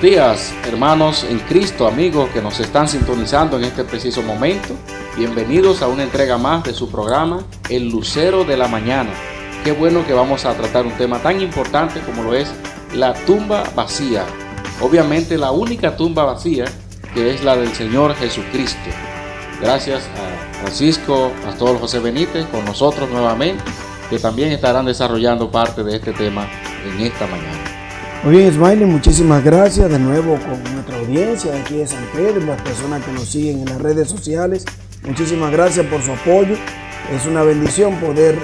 días, hermanos en Cristo, amigos que nos están sintonizando en este preciso momento. Bienvenidos a una entrega más de su programa, El Lucero de la Mañana. Qué bueno que vamos a tratar un tema tan importante como lo es la tumba vacía. Obviamente la única tumba vacía, que es la del Señor Jesucristo. Gracias a Francisco, Pastor José Benítez, con nosotros nuevamente, que también estarán desarrollando parte de este tema en esta mañana. Muy bien, Smiley, muchísimas gracias de nuevo con nuestra audiencia de aquí de San Pedro y las personas que nos siguen en las redes sociales. Muchísimas gracias por su apoyo. Es una bendición poder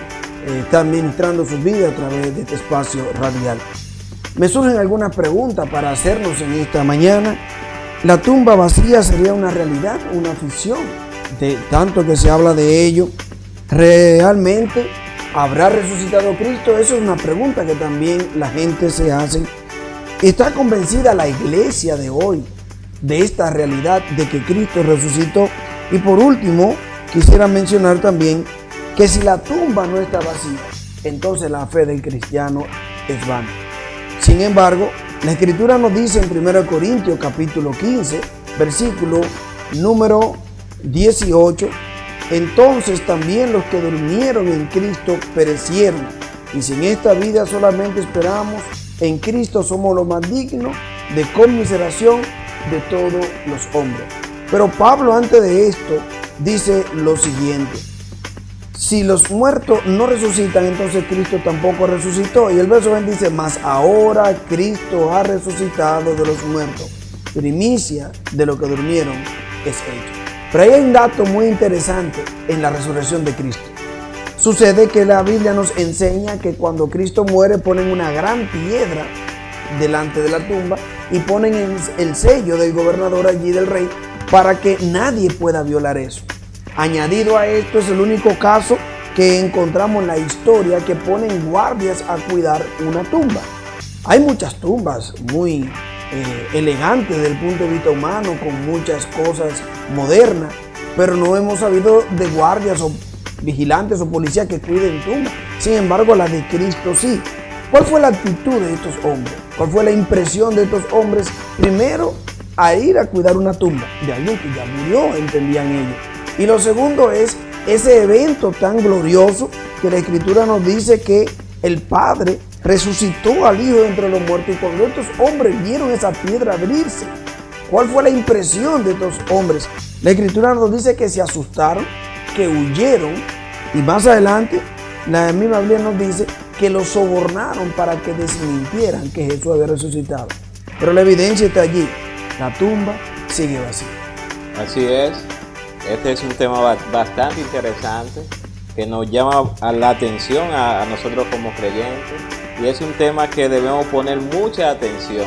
estar ministrando sus vidas a través de este espacio radial. Me surgen algunas preguntas para hacernos en esta mañana. ¿La tumba vacía sería una realidad, una ficción? De tanto que se habla de ello, ¿realmente habrá resucitado Cristo? Esa es una pregunta que también la gente se hace. ¿Está convencida la iglesia de hoy de esta realidad de que Cristo resucitó? Y por último, quisiera mencionar también que si la tumba no está vacía, entonces la fe del cristiano es vana. Sin embargo, la Escritura nos dice en 1 Corintios capítulo 15, versículo número 18, entonces también los que durmieron en Cristo perecieron, y si en esta vida solamente esperamos en Cristo, somos los más dignos de conmiseración de todos los hombres. Pero Pablo, antes de esto, dice lo siguiente: si los muertos no resucitan, entonces Cristo tampoco resucitó. Y el verso 20 dice: mas ahora Cristo ha resucitado de los muertos, primicia de los que durmieron es hecho. Pero hay un dato muy interesante en la resurrección de Cristo. Sucede que la Biblia nos enseña que cuando Cristo muere ponen una gran piedra delante de la tumba y ponen el sello del gobernador allí, del rey, para que nadie pueda violar eso. Añadido a esto, es el único caso que encontramos en la historia que ponen guardias a cuidar una tumba. Hay muchas tumbas muy elegantes desde el punto de vista humano, con muchas cosas modernas, pero no hemos sabido de guardias o vigilantes o policías que cuiden tumbas. Sin embargo, la de Cristo sí. ¿Cuál fue la actitud de estos hombres? ¿Cuál fue la impresión de estos hombres? Primero, a ir a cuidar una tumba de alguien que ya murió, entendían ellos. Y lo segundo es ese evento tan glorioso que la Escritura nos dice que el Padre resucitó al Hijo de entre los muertos. Y cuando estos hombres vieron esa piedra abrirse, ¿cuál fue la impresión de estos hombres? La Escritura nos dice que se asustaron, que huyeron, y más adelante la misma Biblia nos dice que los sobornaron para que desmintieran que Jesús había resucitado. Pero la evidencia está allí: la tumba sigue vacía. Así es. Este es un tema bastante interesante que nos llama a la atención a nosotros como creyentes, y es un tema que debemos poner mucha atención,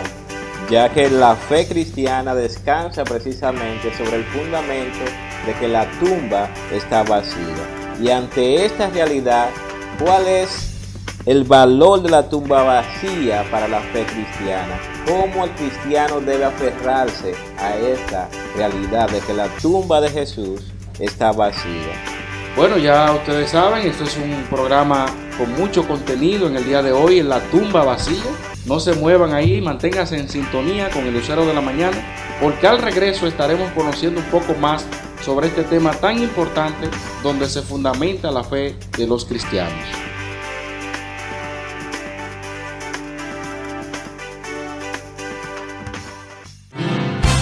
ya que la fe cristiana descansa precisamente sobre el fundamento de que la tumba está vacía. Y ante esta realidad, ¿cuál es el valor de la tumba vacía para la fe cristiana? ¿Cómo el cristiano debe aferrarse a esta realidad de que la tumba de Jesús está vacía? Bueno, ya ustedes saben, esto es un programa con mucho contenido en el día de hoy, en la tumba vacía. No se muevan ahí, manténganse en sintonía con el Lucero de la Mañana, porque al regreso estaremos conociendo un poco más sobre este tema tan importante donde se fundamenta la fe de los cristianos.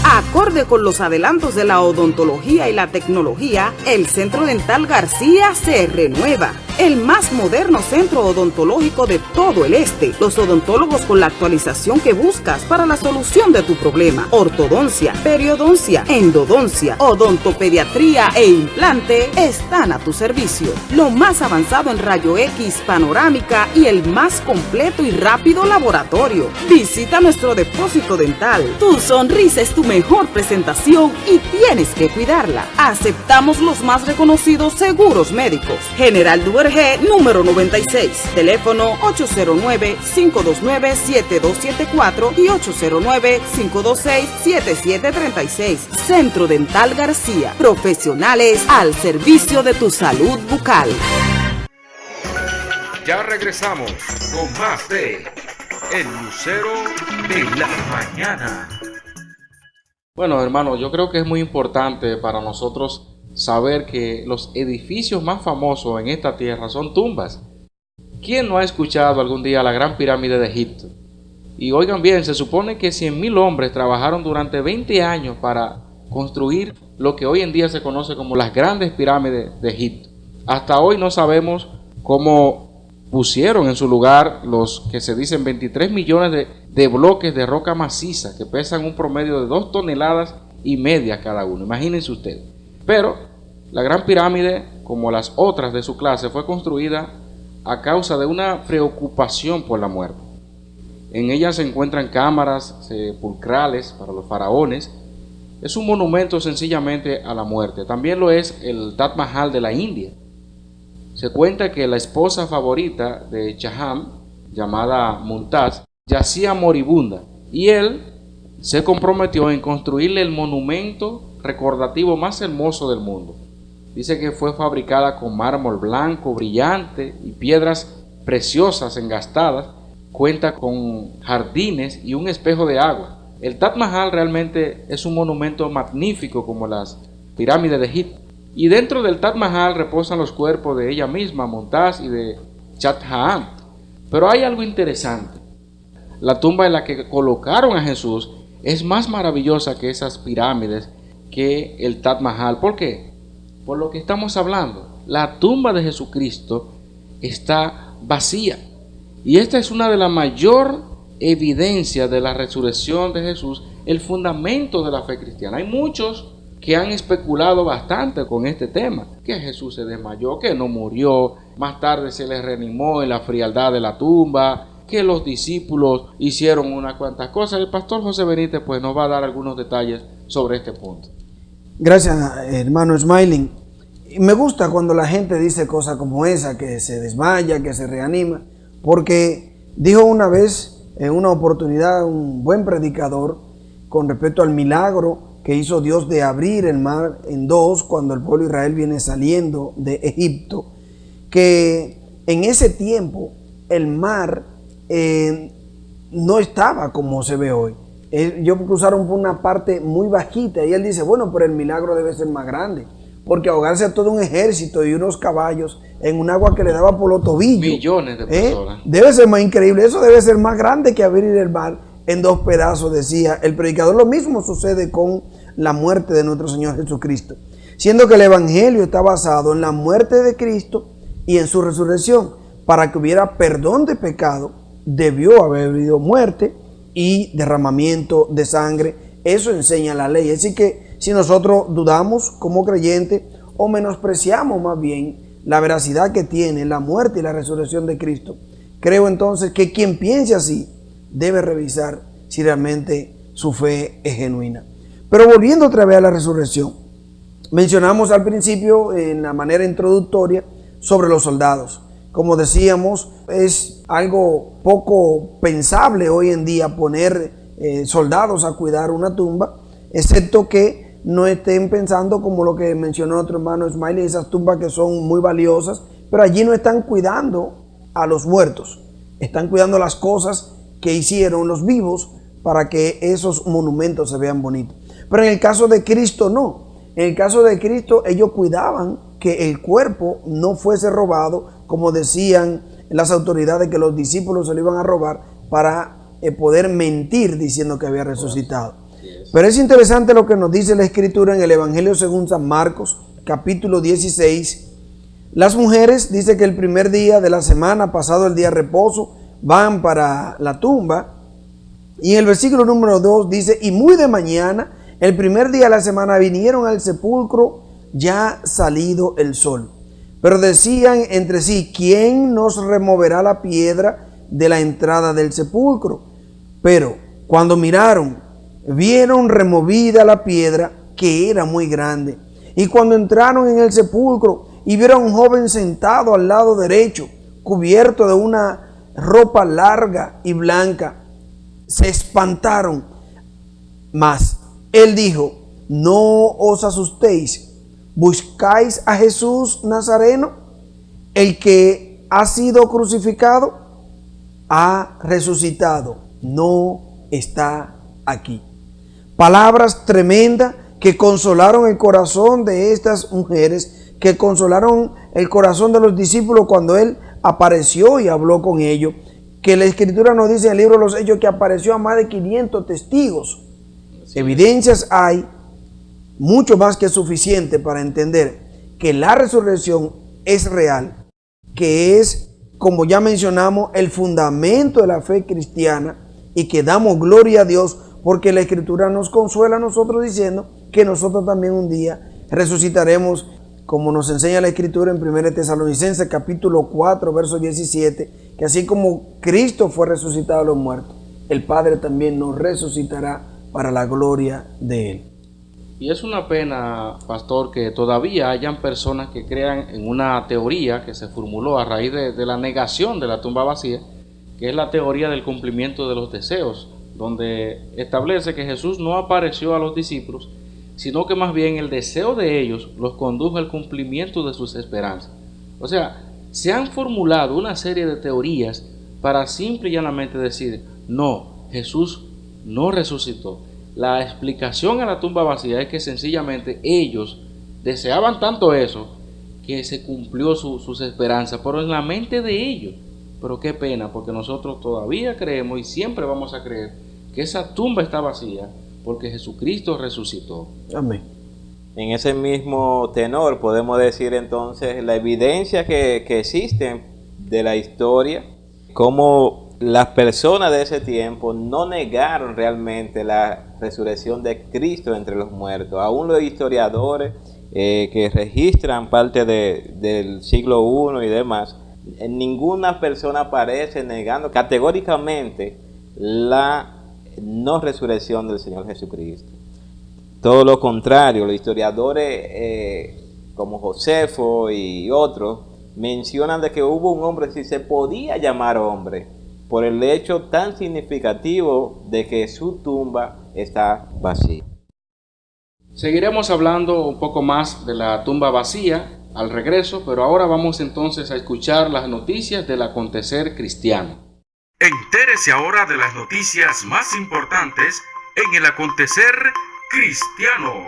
Acorde con los adelantos de la odontología y la tecnología, el Centro Dental García se renueva. El más moderno centro odontológico de todo el este. Los odontólogos con la actualización que buscas para la solución de tu problema. Ortodoncia, periodoncia, endodoncia, odontopediatría e implante están a tu servicio. Lo más avanzado en rayo X, panorámica y el más completo y rápido laboratorio. Visita nuestro depósito dental. Tu sonrisa es tu mejor presentación y tienes que cuidarla. Aceptamos los más reconocidos seguros médicos. General Duvergé, número 96. Teléfono 809-529-7274 y 809-526-7736. Centro Dental García. Profesionales al servicio de tu salud bucal. Ya regresamos con más de El Lucero de la Mañana. Bueno, hermano, yo creo que es muy importante para nosotros saber que los edificios más famosos en esta tierra son tumbas. ¿Quién no ha escuchado algún día la Gran Pirámide de Egipto? Y oigan bien, se supone que 100.000 hombres trabajaron durante 20 años para construir lo que hoy en día se conoce como las grandes pirámides de Egipto. Hasta hoy no sabemos cómo pusieron en su lugar los que se dicen 23 millones de bloques de roca maciza que pesan un promedio de 2,5 toneladas cada uno. Imagínense ustedes. Pero la Gran Pirámide, como las otras de su clase, fue construida a causa de una preocupación por la muerte. En ella se encuentran cámaras sepulcrales para los faraones. Es un monumento sencillamente a la muerte. También lo es el Taj Mahal de la India. Se cuenta que la esposa favorita de Shah, llamada Mumtaz, yacía moribunda y él se comprometió en construirle el monumento recordativo más hermoso del mundo. Dice que fue fabricada con mármol blanco, brillante y piedras preciosas engastadas. Cuenta con jardines y un espejo de agua. El Taj Mahal realmente es un monumento magnífico como las pirámides de Egipto. Y dentro del Taj Mahal reposan los cuerpos de ella misma, Mumtaz, y de Shah Jahan. Pero hay algo interesante. La tumba en la que colocaron a Jesús es más maravillosa que esas pirámides, que el Taj Mahal. ¿Por qué? Por lo que estamos hablando. La tumba de Jesucristo está vacía. Y esta es una de las mayores evidencias de la resurrección de Jesús, el fundamento de la fe cristiana. Hay muchos que han especulado bastante con este tema, que Jesús se desmayó, que no murió, más tarde se le reanimó en la frialdad de la tumba, que los discípulos hicieron unas cuantas cosas. El pastor José Benítez pues nos va a dar algunos detalles sobre este punto. Gracias, hermano Smiling. Me gusta cuando la gente dice cosas como esa, que se desmaya, que se reanima, porque dijo una vez en una oportunidad un buen predicador con respecto al milagro que hizo Dios de abrir el mar en dos cuando el pueblo de Israel viene saliendo de Egipto, que en ese tiempo el mar no estaba como se ve hoy. Ellos cruzaron por una parte muy bajita y él dice, bueno, pero el milagro debe ser más grande, porque ahogarse a todo un ejército y unos caballos en un agua que le daba por los tobillos, millones de personas, debe ser más increíble. Eso debe ser más grande que abrir el mar en dos pedazos, decía el predicador. Lo mismo sucede con la muerte de nuestro Señor Jesucristo, siendo que el evangelio está basado en la muerte de Cristo y en su resurrección. Para que hubiera perdón de pecado, debió haber habido muerte y derramamiento de sangre. Eso enseña la ley. Así que si nosotros dudamos como creyentes o menospreciamos más bien la veracidad que tiene la muerte y la resurrección de Cristo, creo entonces que quien piense así debe revisar si realmente su fe es genuina. Pero volviendo otra vez a la resurrección, mencionamos al principio en la manera introductoria sobre los soldados. Como decíamos, es algo poco pensable hoy en día poner soldados a cuidar una tumba, excepto que no estén pensando como lo que mencionó nuestro hermano Smiley, esas tumbas que son muy valiosas, pero allí no están cuidando a los muertos, están cuidando las cosas que hicieron los vivos para que esos monumentos se vean bonitos. Pero en el caso de Cristo no. En el caso de Cristo ellos cuidaban que el cuerpo no fuese robado, como decían las autoridades que los discípulos se lo iban a robar para poder mentir diciendo que había resucitado. Pero es interesante lo que nos dice la Escritura en el Evangelio según San Marcos, capítulo 16. Las mujeres, dice que el primer día de la semana, pasado el día de reposo, van para la tumba. Y en el versículo número 2 dice, y muy de mañana, el primer día de la semana, vinieron al sepulcro ya salido el sol. Pero decían entre sí, ¿quién nos removerá la piedra de la entrada del sepulcro? Pero cuando miraron, vieron removida la piedra, que era muy grande. Y cuando entraron en el sepulcro y vieron a un joven sentado al lado derecho, cubierto de una ropa larga y blanca, se espantaron. Mas él dijo, no os asustéis, ¿buscáis a Jesús Nazareno? El que ha sido crucificado ha resucitado, no está aquí. palabras tremendas que consolaron el corazón de estas mujeres, que consolaron el corazón de los discípulos cuando Él apareció y habló con ellos. Que la Escritura nos dice en el libro de los Hechos que apareció a más de 500 testigos. Evidencias hay mucho más que suficiente para entender que la resurrección es real, que es, como ya mencionamos, el fundamento de la fe cristiana, y que damos gloria a Dios porque la Escritura nos consuela a nosotros diciendo que nosotros también un día resucitaremos, como nos enseña la Escritura en 1 Tesalonicenses capítulo 4, verso 17, que así como Cristo fue resucitado de los muertos, el Padre también nos resucitará para la gloria de Él. Y es una pena, pastor, que todavía hayan personas que crean en una teoría que se formuló a raíz de la negación de la tumba vacía, que es la teoría del cumplimiento de los deseos, donde establece que Jesús no apareció a los discípulos, sino que más bien el deseo de ellos los condujo al cumplimiento de sus esperanzas. O sea, se han formulado una serie de teorías para simple y llanamente decir, no, Jesús no resucitó. La explicación a la tumba vacía es que sencillamente ellos deseaban tanto eso que se cumplió sus esperanzas, pero en la mente de ellos. Pero qué pena, porque nosotros todavía creemos y siempre vamos a creer que esa tumba está vacía porque Jesucristo resucitó. Amén. En ese mismo tenor podemos decir entonces la evidencia que existe de la historia, cómo las personas de ese tiempo no negaron realmente la resurrección de Cristo entre los muertos. Aún los historiadores que registran parte del siglo I y demás, ninguna persona aparece negando categóricamente la no resurrección del Señor Jesucristo. Todo lo contrario, los historiadores como Josefo y otros mencionan de que hubo un hombre, si se podía llamar hombre, por el hecho tan significativo de que su tumba está vacía. Seguiremos hablando un poco más de la tumba vacía al regreso, pero ahora vamos entonces a escuchar las noticias del acontecer cristiano. Entérese ahora de las noticias más importantes en el acontecer cristiano.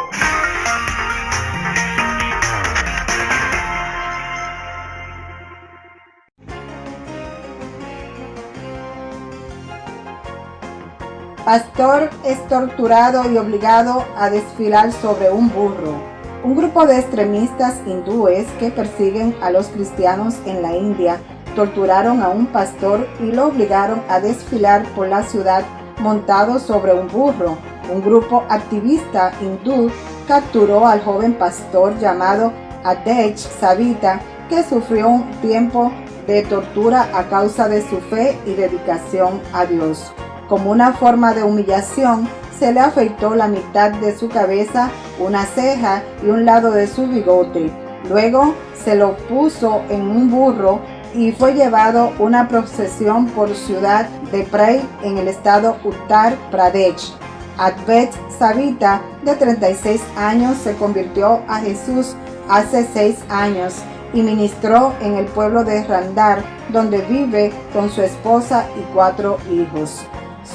Pastor es torturado y obligado a desfilar sobre un burro. Un grupo de extremistas hindúes que persiguen a los cristianos en la India torturaron a un pastor y lo obligaron a desfilar por la ciudad montado sobre un burro. Un grupo activista hindú capturó al joven pastor llamado Adej Savita, que sufrió un tiempo de tortura a causa de su fe y dedicación a Dios. Como una forma de humillación, se le afeitó la mitad de su cabeza, una ceja y un lado de su bigote. Luego se lo puso en un burro y fue llevado una procesión por ciudad de Prey en el estado Uttar Pradesh. Adej Savita, de 36 años, se convirtió a Jesús hace 6 años y ministró en el pueblo de Randar, donde vive con su esposa y 4 hijos.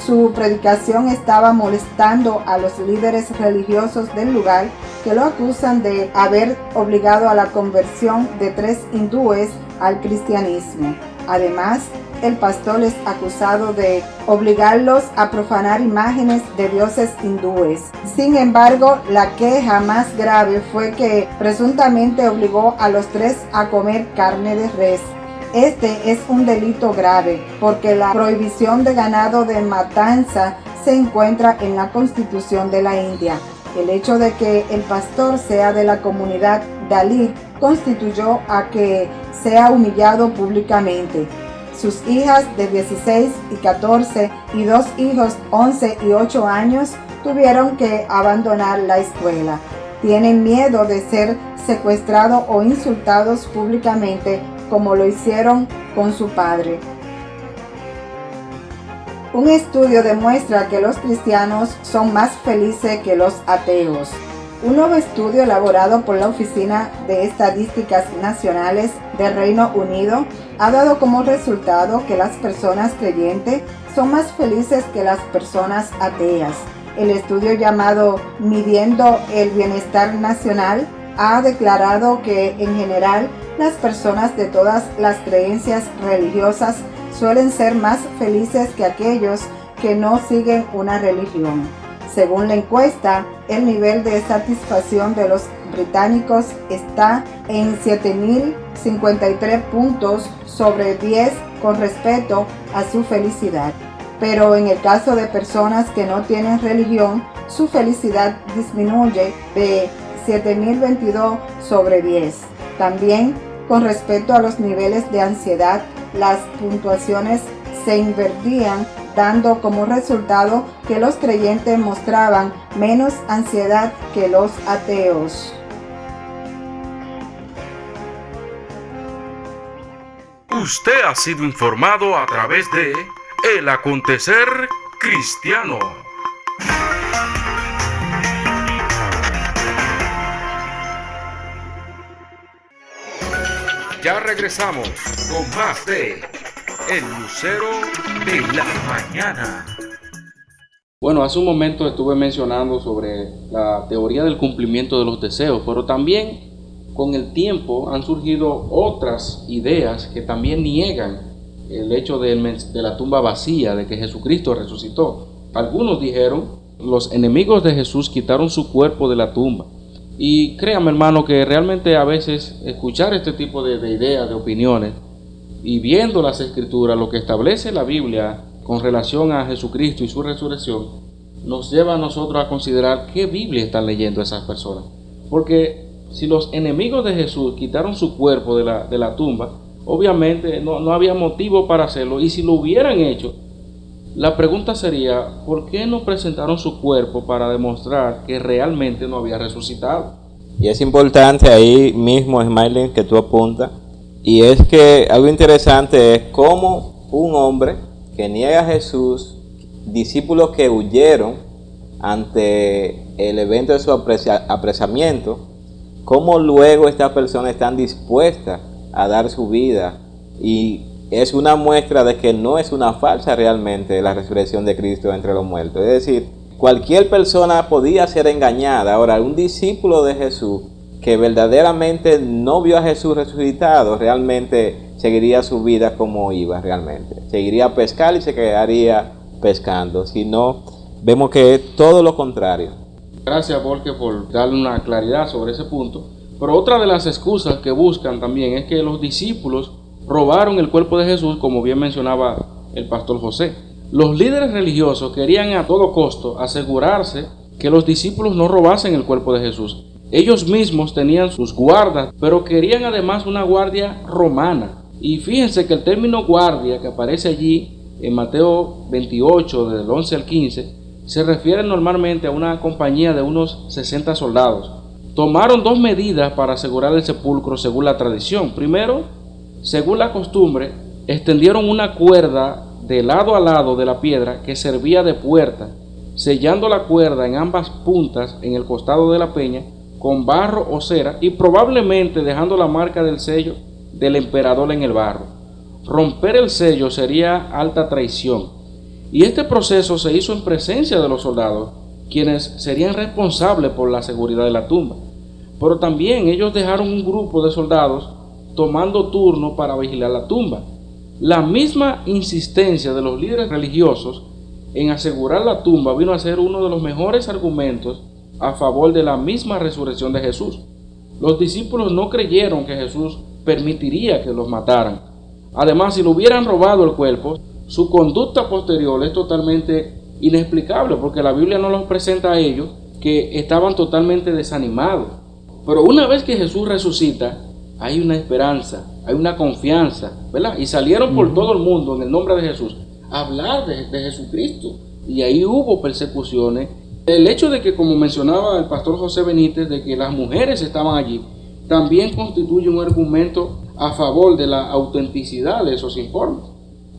Su predicación estaba molestando a los líderes religiosos del lugar, que lo acusan de haber obligado a la conversión de 3 hindúes al cristianismo. Además, el pastor es acusado de obligarlos a profanar imágenes de dioses hindúes. Sin embargo, la queja más grave fue que presuntamente obligó a los 3 a comer carne de res. Este es un delito grave porque la prohibición de ganado de matanza se encuentra en la Constitución de la India. El hecho de que el pastor sea de la comunidad Dalit constituyó a que sea humillado públicamente. Sus hijas de 16 y 14 y 2 hijos 11 y 8 años tuvieron que abandonar la escuela. Tienen miedo de ser secuestrados o insultados públicamente como lo hicieron con su padre. Un estudio demuestra que los cristianos son más felices que los ateos. Un nuevo estudio elaborado por la Oficina de Estadísticas Nacionales del Reino Unido ha dado como resultado que las personas creyentes son más felices que las personas ateas. El estudio llamado Midiendo el Bienestar Nacional ha declarado que en general las personas de todas las creencias religiosas suelen ser más felices que aquellos que no siguen una religión. Según la encuesta, el nivel de satisfacción de los británicos está en 7.053 puntos sobre 10 con respecto a su felicidad. Pero en el caso de personas que no tienen religión, su felicidad disminuye de 7.022 sobre 10. También, con respecto a los niveles de ansiedad, las puntuaciones se invertían, dando como resultado que los creyentes mostraban menos ansiedad que los ateos. Usted ha sido informado a través de El Acontecer Cristiano. Ya regresamos con más de El Lucero de la Mañana. Bueno, hace un momento estuve mencionando sobre la teoría del cumplimiento de los deseos, pero también con el tiempo han surgido otras ideas que también niegan el hecho de la tumba vacía, de que Jesucristo resucitó. Algunos dijeron, los enemigos de Jesús quitaron su cuerpo de la tumba. Y créame, hermano, que realmente a veces escuchar este tipo de ideas, de opiniones, y viendo las Escrituras, lo que establece la Biblia con relación a Jesucristo y su resurrección, nos lleva a nosotros a considerar qué Biblia están leyendo esas personas. Porque si los enemigos de Jesús quitaron su cuerpo de la tumba, obviamente no había motivo para hacerlo. Y si lo hubieran hecho, la pregunta sería, ¿por qué no presentaron su cuerpo para demostrar que realmente no había resucitado? Y es importante ahí mismo, Smiley, que tú apuntas, y es que algo interesante es cómo un hombre que niega a Jesús, discípulos que huyeron ante el evento de su apresamiento, cómo luego estas personas están dispuestas a dar su vida, y es una muestra de que no es una falsa realmente la resurrección de Cristo entre los muertos. Es decir, cualquier persona podía ser engañada. Ahora, un discípulo de Jesús que verdaderamente no vio a Jesús resucitado, realmente seguiría su vida como iba realmente. Seguiría a pescar y se quedaría pescando. Si no, vemos que es todo lo contrario. Gracias, Borges, por darle una claridad sobre ese punto. Pero otra de las excusas que buscan también es que los discípulos robaron el cuerpo de Jesús, como bien mencionaba el pastor José. Los líderes religiosos querían a todo costo asegurarse que los discípulos no robasen el cuerpo de Jesús. Ellos mismos tenían sus guardas, pero querían además una guardia romana. Y fíjense que el término guardia que aparece allí en Mateo 28, del 11 al 15, se refiere normalmente a una compañía de unos 60 soldados. Tomaron dos medidas para asegurar el sepulcro según la tradición. Primero, según la costumbre, extendieron una cuerda de lado a lado de la piedra que servía de puerta, sellando la cuerda en ambas puntas en el costado de la peña con barro o cera y probablemente dejando la marca del sello del emperador en el barro. Romper el sello sería alta traición. Y este proceso se hizo en presencia de los soldados, quienes serían responsables por la seguridad de la tumba. Pero también ellos dejaron un grupo de soldados tomando turno para vigilar la tumba. La misma insistencia de los líderes religiosos en asegurar la tumba vino a ser uno de los mejores argumentos a favor de la misma resurrección de Jesús. Los discípulos no creyeron que Jesús permitiría que los mataran. Además, si lo hubieran robado el cuerpo, su conducta posterior es totalmente inexplicable, porque la Biblia no los presenta a ellos que estaban totalmente desanimados. Pero una vez que Jesús resucita, hay una esperanza, hay una confianza, ¿verdad? Y salieron por todo el mundo en el nombre de Jesús a hablar de Jesucristo. Y ahí hubo persecuciones. El hecho de que, como mencionaba el pastor José Benítez, de que las mujeres estaban allí, también constituye un argumento a favor de la autenticidad de esos informes.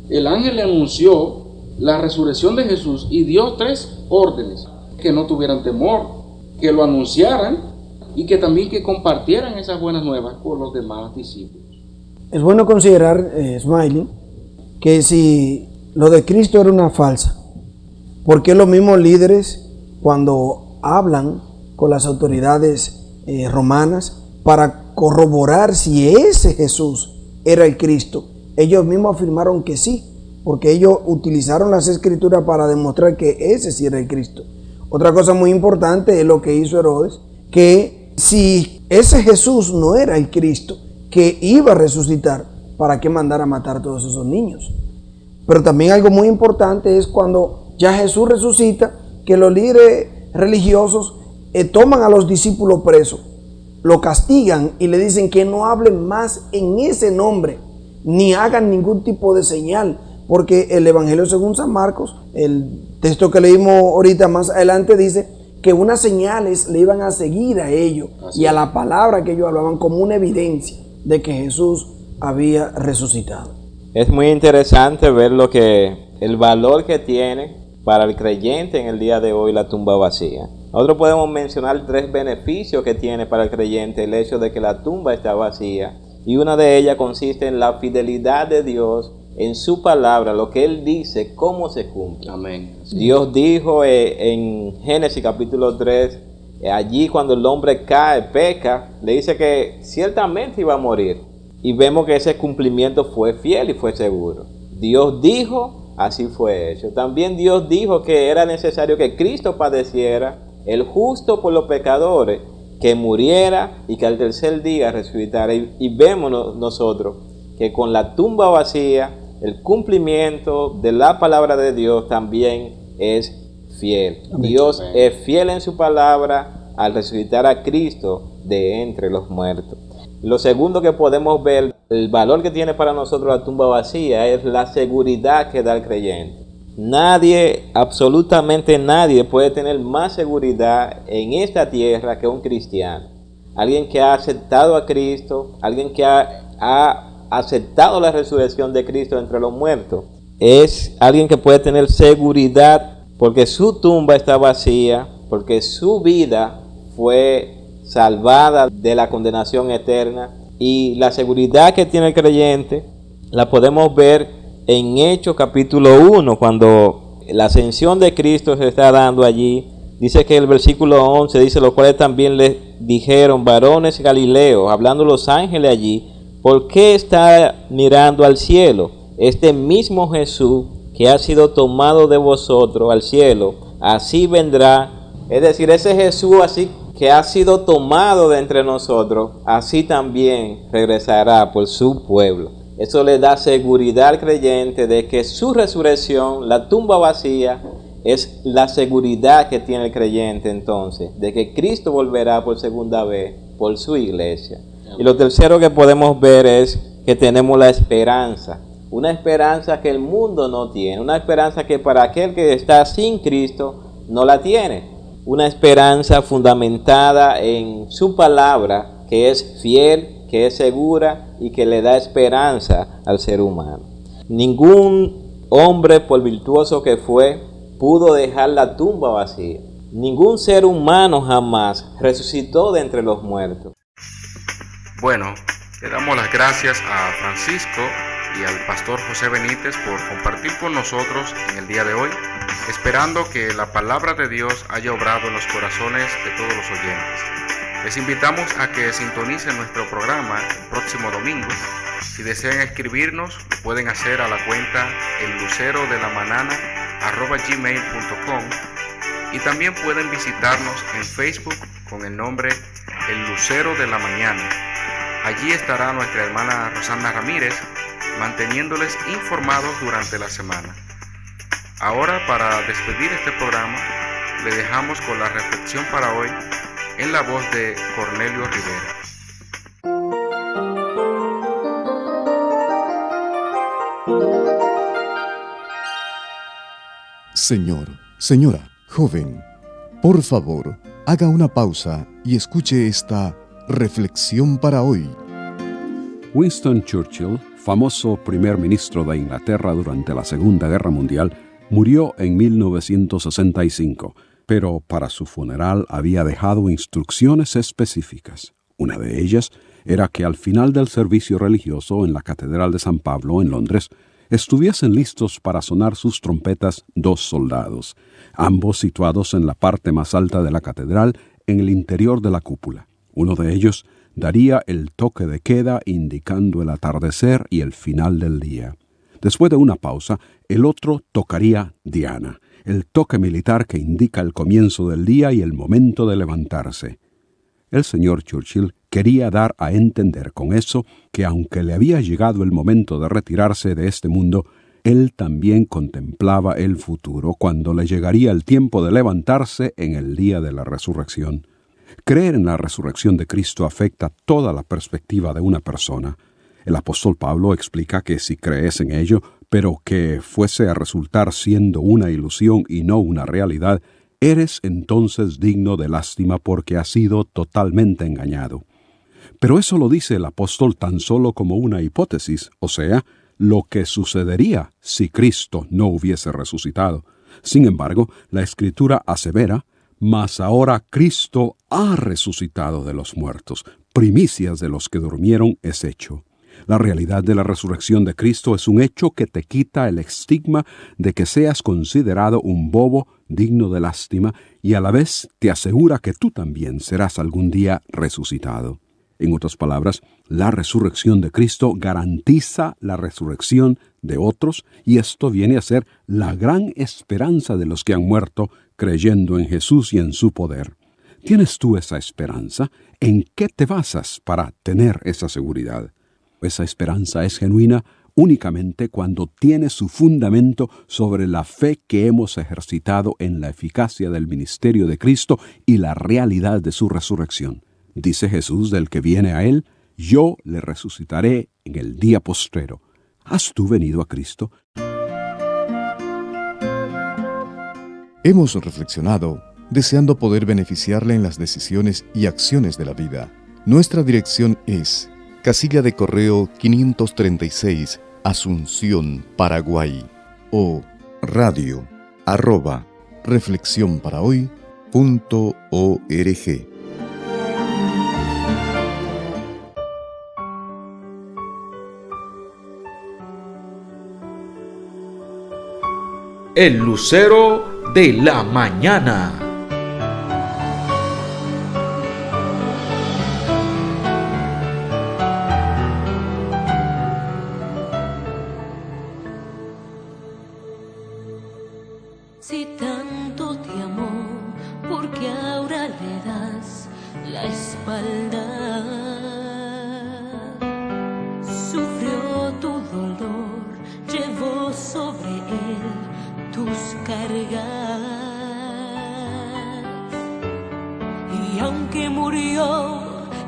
El ángel le anunció la resurrección de Jesús y dio 3 órdenes: que no tuvieran temor, que lo anunciaran y que también que compartieran esas buenas nuevas con los demás discípulos. Es bueno considerar, Smiley, que si lo de Cristo era una falsa, ¿por qué los mismos líderes cuando hablan con las autoridades romanas para corroborar si ese Jesús era el Cristo, ellos mismos afirmaron que sí, porque ellos utilizaron las escrituras para demostrar que ese sí era el Cristo. Otra cosa muy importante es lo que hizo Herodes, que si ese Jesús no era el Cristo que iba a resucitar, ¿para qué mandar a matar a todos esos niños? Pero también algo muy importante es cuando ya Jesús resucita, que los líderes religiosos toman a los discípulos presos, lo castigan y le dicen que no hablen más en ese nombre, ni hagan ningún tipo de señal, porque el Evangelio según San Marcos, el texto que leímos ahorita más adelante, dice que unas señales le iban a seguir a ellos y a la palabra que ellos hablaban como una evidencia de que Jesús había resucitado. Es muy interesante ver el valor que tiene para el creyente en el día de hoy la tumba vacía. Nosotros podemos mencionar 3 beneficios que tiene para el creyente el hecho de que la tumba está vacía, y una de ellas consiste en la fidelidad de Dios en su palabra, lo que Él dice, cómo se cumple. Amén. Dios dijo en Génesis capítulo 3, allí cuando el hombre cae, peca, le dice que ciertamente iba a morir. Y vemos que ese cumplimiento fue fiel y fue seguro. Dios dijo, así fue hecho. También Dios dijo que era necesario que Cristo padeciera, el justo por los pecadores, que muriera y que al tercer día resucitara. Y vemos nosotros que con la tumba vacía, el cumplimiento de la palabra de Dios también es fiel. Amén. Dios es fiel en su palabra al resucitar a Cristo de entre los muertos. Lo segundo que podemos ver, el valor que tiene para nosotros la tumba vacía, es la seguridad que da el creyente. Nadie, absolutamente nadie, puede tener más seguridad en esta tierra que un cristiano. Alguien que ha aceptado a Cristo, alguien que ha aceptado la resurrección de Cristo entre los muertos, es alguien que puede tener seguridad porque su tumba está vacía, porque su vida fue salvada de la condenación eterna. Y la seguridad que tiene el creyente la podemos ver en Hechos capítulo 1, cuando la ascensión de Cristo se está dando allí. Dice que el versículo 11 dice: los cuales también les dijeron, varones galileos, hablando los ángeles allí, ¿por qué está mirando al cielo? Este mismo Jesús que ha sido tomado de vosotros al cielo, así vendrá. Es decir, ese Jesús así que ha sido tomado de entre nosotros, así también regresará por su pueblo. Eso le da seguridad al creyente de que su resurrección, la tumba vacía, es la seguridad que tiene el creyente entonces, de que Cristo volverá por segunda vez por su iglesia. Y lo tercero que podemos ver es que tenemos la esperanza, una esperanza que el mundo no tiene, una esperanza que para aquel que está sin Cristo no la tiene. Una esperanza fundamentada en su palabra, que es fiel, que es segura y que le da esperanza al ser humano. Ningún hombre, por virtuoso que fue, pudo dejar la tumba vacía. Ningún ser humano jamás resucitó de entre los muertos. Bueno, le damos las gracias a Francisco y al pastor José Benítez por compartir con nosotros en el día de hoy, esperando que la palabra de Dios haya obrado en los corazones de todos los oyentes. Les invitamos a que sintonicen nuestro programa el próximo domingo. Si desean escribirnos, lo pueden hacer a la cuenta ellucerodelamanana@gmail.com, y también pueden visitarnos en Facebook con el nombre El Lucero de la Mañana. Allí estará nuestra hermana Rosana Ramírez manteniéndoles informados durante la semana. Ahora, para despedir este programa, le dejamos con la reflexión para hoy en la voz de Cornelio Rivera. Señor, señora, joven, por favor, haga una pausa y escuche esta reflexión para hoy. Winston Churchill, famoso primer ministro de Inglaterra durante la Segunda Guerra Mundial, murió en 1965, pero para su funeral había dejado instrucciones específicas. Una de ellas era que al final del servicio religioso en la Catedral de San Pablo, en Londres, estuviesen listos para sonar sus trompetas 2 soldados, ambos situados en la parte más alta de la catedral, en el interior de la cúpula. Uno de ellos daría el toque de queda indicando el atardecer y el final del día. Después de una pausa, el otro tocaría Diana, el toque militar que indica el comienzo del día y el momento de levantarse. El señor Churchill quería dar a entender con eso que aunque le había llegado el momento de retirarse de este mundo, él también contemplaba el futuro, cuando le llegaría el tiempo de levantarse en el día de la resurrección. Creer en la resurrección de Cristo afecta toda la perspectiva de una persona. El apóstol Pablo explica que si crees en ello, pero que fuese a resultar siendo una ilusión y no una realidad, eres entonces digno de lástima porque has sido totalmente engañado. Pero eso lo dice el apóstol tan solo como una hipótesis, o sea, lo que sucedería si Cristo no hubiese resucitado. Sin embargo, la Escritura asevera: mas ahora Cristo ha resucitado de los muertos, primicias de los que durmieron es hecho. La realidad de la resurrección de Cristo es un hecho que te quita el estigma de que seas considerado un bobo digno de lástima y a la vez te asegura que tú también serás algún día resucitado. En otras palabras, la resurrección de Cristo garantiza la resurrección de otros y esto viene a ser la gran esperanza de los que han muerto creyendo en Jesús y en su poder. ¿Tienes tú esa esperanza? ¿En qué te basas para tener esa seguridad? Esa esperanza es genuina únicamente cuando tiene su fundamento sobre la fe que hemos ejercitado en la eficacia del ministerio de Cristo y la realidad de su resurrección. Dice Jesús del que viene a Él: yo le resucitaré en el día postrero. ¿Has tú venido a Cristo? Hemos reflexionado deseando poder beneficiarle en las decisiones y acciones de la vida. Nuestra dirección es Casilla de Correo 536, Asunción, Paraguay, o radio@reflexionparahoy.org. El lucero de la mañana. Si tanto te amó, ¿por qué ahora le das la espalda? Sufrió tu dolor, llevó sobre él tus cargas. Y aunque murió,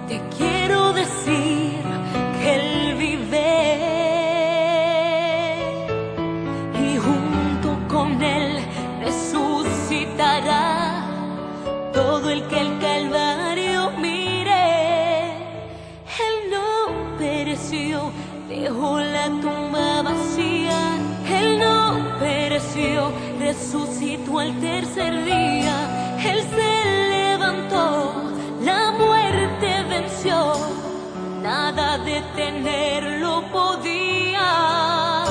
te quiero decir que él vive. Y junto con él resucitará todo el que el Calvario mire. Él no pereció, dejó la tumba vacía. Él no pereció, resucitó al tercer día. Él se levantó, la muerte venció, nada detenerlo podía.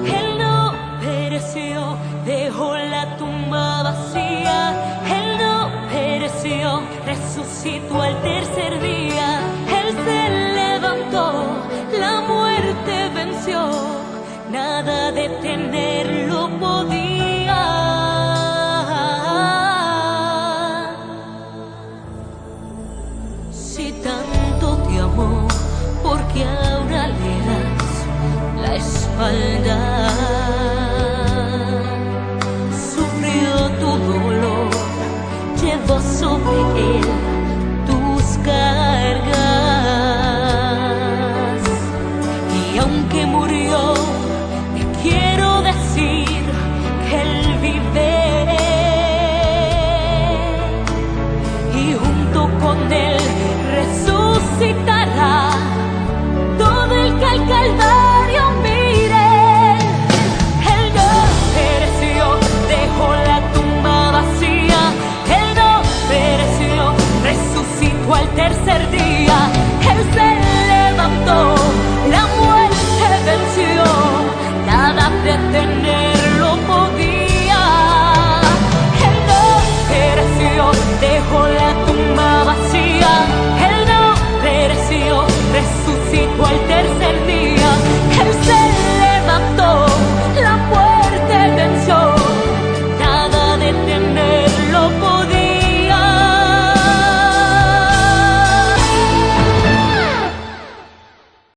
Él no pereció, dejó la tumba vacía. Él no pereció, resucitó al tercer día.